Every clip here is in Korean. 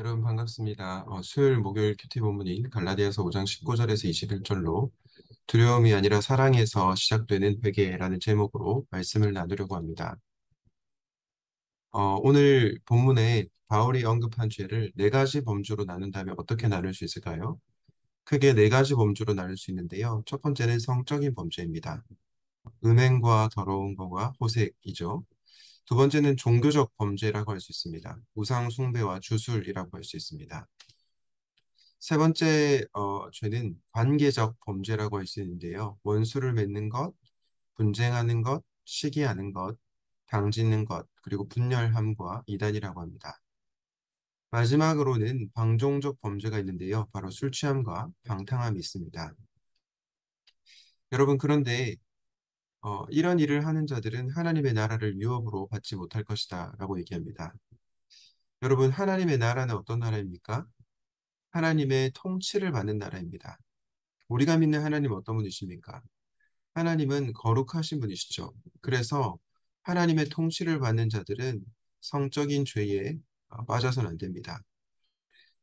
여러분 반갑습니다. 수요일, 목요일 큐티 본문인 갈라디아서 5장 19절에서 21절로 두려움이 아니라 사랑에서 시작되는 회개라는 제목으로 말씀을 나누려고 합니다. 오늘 본문에 바울이 언급한 죄를 네 가지 범주로 나눈다면 어떻게 나눌 수 있을까요? 크게 네 가지 범주로 나눌 수 있는데요. 첫 번째는 성적인 범죄입니다. 음행과 더러운 것과 호색이죠. 두 번째는 종교적 범죄라고 할 수 있습니다. 우상 숭배와 주술이라고 할 수 있습니다. 세 번째 죄는 관계적 범죄라고 할 수 있는데요. 원수를 맺는 것, 분쟁하는 것, 시기하는 것, 당짓는 것, 그리고 분열함과 이단이라고 합니다. 마지막으로는 방종적 범죄가 있는데요. 바로 술 취함과 방탕함이 있습니다. 여러분, 그런데 이런 일을 하는 자들은 하나님의 나라를 유업으로 받지 못할 것이다 라고 얘기합니다. 여러분, 하나님의 나라는 어떤 나라입니까? 하나님의 통치를 받는 나라입니다. 우리가 믿는 하나님 어떤 분이십니까? 하나님은 거룩하신 분이시죠. 그래서 하나님의 통치를 받는 자들은 성적인 죄에 빠져서는 안 됩니다.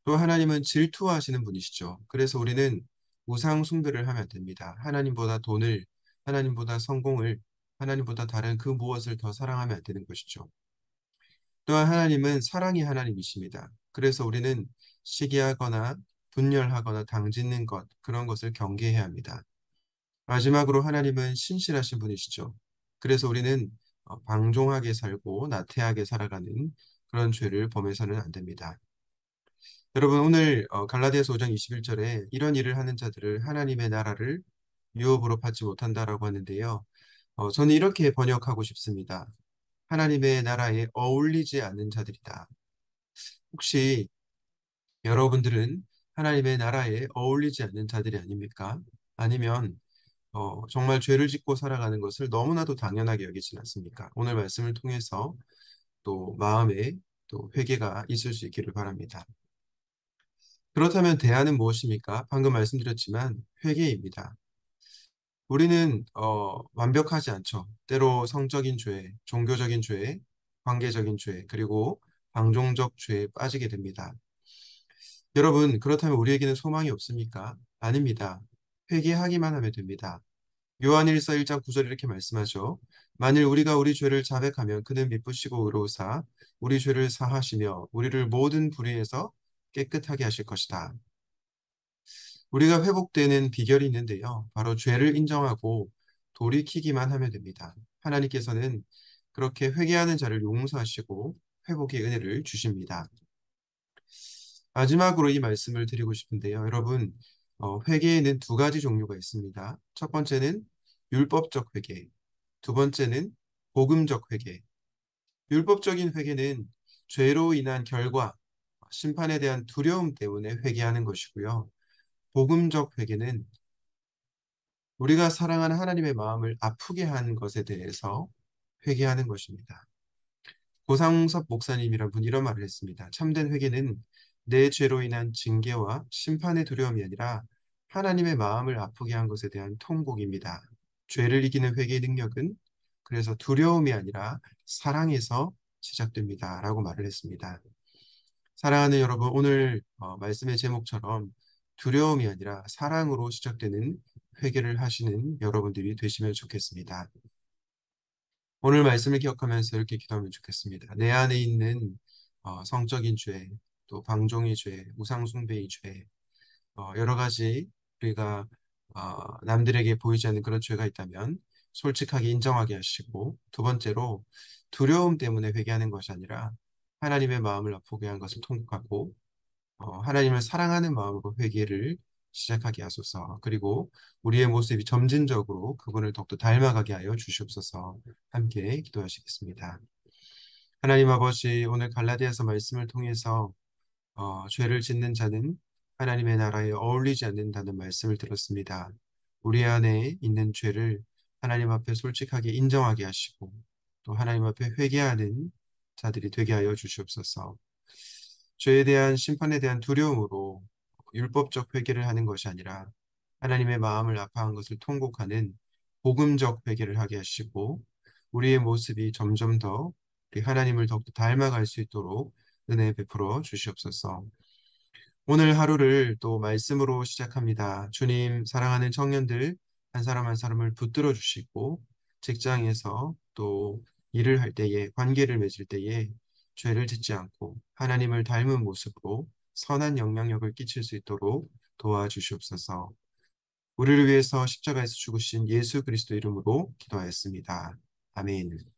또 하나님은 질투하시는 분이시죠. 그래서 우리는 우상 숭배를 하면 안 됩니다. 하나님보다 돈을, 하나님보다 성공을, 하나님보다 다른 그 무엇을 더 사랑하면 안 되는 것이죠. 또한 하나님은 사랑의 하나님이십니다. 그래서 우리는 시기하거나 분열하거나 당짓는 것, 그런 것을 경계해야 합니다. 마지막으로 하나님은 신실하신 분이시죠. 그래서 우리는 방종하게 살고 나태하게 살아가는 그런 죄를 범해서는 안 됩니다. 여러분, 오늘 갈라디아서 5장 21절에 이런 일을 하는 자들을 하나님의 나라를 유업으로 받지 못한다라고 하는데요. 저는 이렇게 번역하고 싶습니다. 하나님의 나라에 어울리지 않는 자들이다. 혹시 여러분들은 하나님의 나라에 어울리지 않는 자들이 아닙니까? 아니면 정말 죄를 짓고 살아가는 것을 너무나도 당연하게 여기진 않습니까? 오늘 말씀을 통해서 또 마음에 또 회개가 있을 수 있기를 바랍니다. 그렇다면 대안은 무엇입니까? 방금 말씀드렸지만 회개입니다. 우리는 완벽하지 않죠. 때로 성적인 죄, 종교적인 죄, 관계적인 죄, 그리고 방종적 죄에 빠지게 됩니다. 여러분, 그렇다면 우리에게는 소망이 없습니까? 아닙니다. 회개하기만 하면 됩니다. 요한일서 1장 9절 이렇게 말씀하죠. 만일 우리가 우리 죄를 자백하면 그는 미쁘시고 의로우사 우리 죄를 사하시며 우리를 모든 불의에서 깨끗하게 하실 것이다. 우리가 회복되는 비결이 있는데요. 바로 죄를 인정하고 돌이키기만 하면 됩니다. 하나님께서는 그렇게 회개하는 자를 용서하시고 회복의 은혜를 주십니다. 마지막으로 이 말씀을 드리고 싶은데요. 여러분, 회개에는 두 가지 종류가 있습니다. 첫 번째는 율법적 회개, 두 번째는 복음적 회개. 율법적인 회개는 죄로 인한 결과, 심판에 대한 두려움 때문에 회개하는 것이고요. 복음적 회개는 우리가 사랑하는 하나님의 마음을 아프게 한 것에 대해서 회개하는 것입니다. 고상섭 목사님이란 분 이런 말을 했습니다. 참된 회개는 내 죄로 인한 징계와 심판의 두려움이 아니라 하나님의 마음을 아프게 한 것에 대한 통곡입니다. 죄를 이기는 회개의 능력은 그래서 두려움이 아니라 사랑에서 시작됩니다. 라고 말을 했습니다. 사랑하는 여러분, 오늘 말씀의 제목처럼 두려움이 아니라 사랑으로 시작되는 회개를 하시는 여러분들이 되시면 좋겠습니다. 오늘 말씀을 기억하면서 이렇게 기도하면 좋겠습니다. 내 안에 있는 성적인 죄, 또 방종의 죄, 우상숭배의 죄, 여러 가지 우리가 남들에게 보이지 않는 그런 죄가 있다면 솔직하게 인정하게 하시고, 두 번째로 두려움 때문에 회개하는 것이 아니라 하나님의 마음을 아프게 한 것을 통곡하고 하나님을 사랑하는 마음으로 회개를 시작하게 하소서. 그리고 우리의 모습이 점진적으로 그분을 더욱더 닮아가게 하여 주시옵소서. 함께 기도하시겠습니다. 하나님 아버지, 오늘 갈라디아서 말씀을 통해서 죄를 짓는 자는 하나님의 나라에 어울리지 않는다는 말씀을 들었습니다. 우리 안에 있는 죄를 하나님 앞에 솔직하게 인정하게 하시고 또 하나님 앞에 회개하는 자들이 되게 하여 주시옵소서. 죄에 대한 심판에 대한 두려움으로 율법적 회개를 하는 것이 아니라 하나님의 마음을 아파한 것을 통곡하는 복음적 회개를 하게 하시고 우리의 모습이 점점 더 우리 하나님을 더욱더 닮아갈 수 있도록 은혜 베풀어 주시옵소서. 오늘 하루를 또 말씀으로 시작합니다. 주님, 사랑하는 청년들 한 사람 한 사람을 붙들어 주시고 직장에서 또 일을 할 때에 관계를 맺을 때에 죄를 짓지 않고 하나님을 닮은 모습으로 선한 영향력을 끼칠 수 있도록 도와주시옵소서. 우리를 위해서 십자가에서 죽으신 예수 그리스도 이름으로 기도하였습니다. 아멘.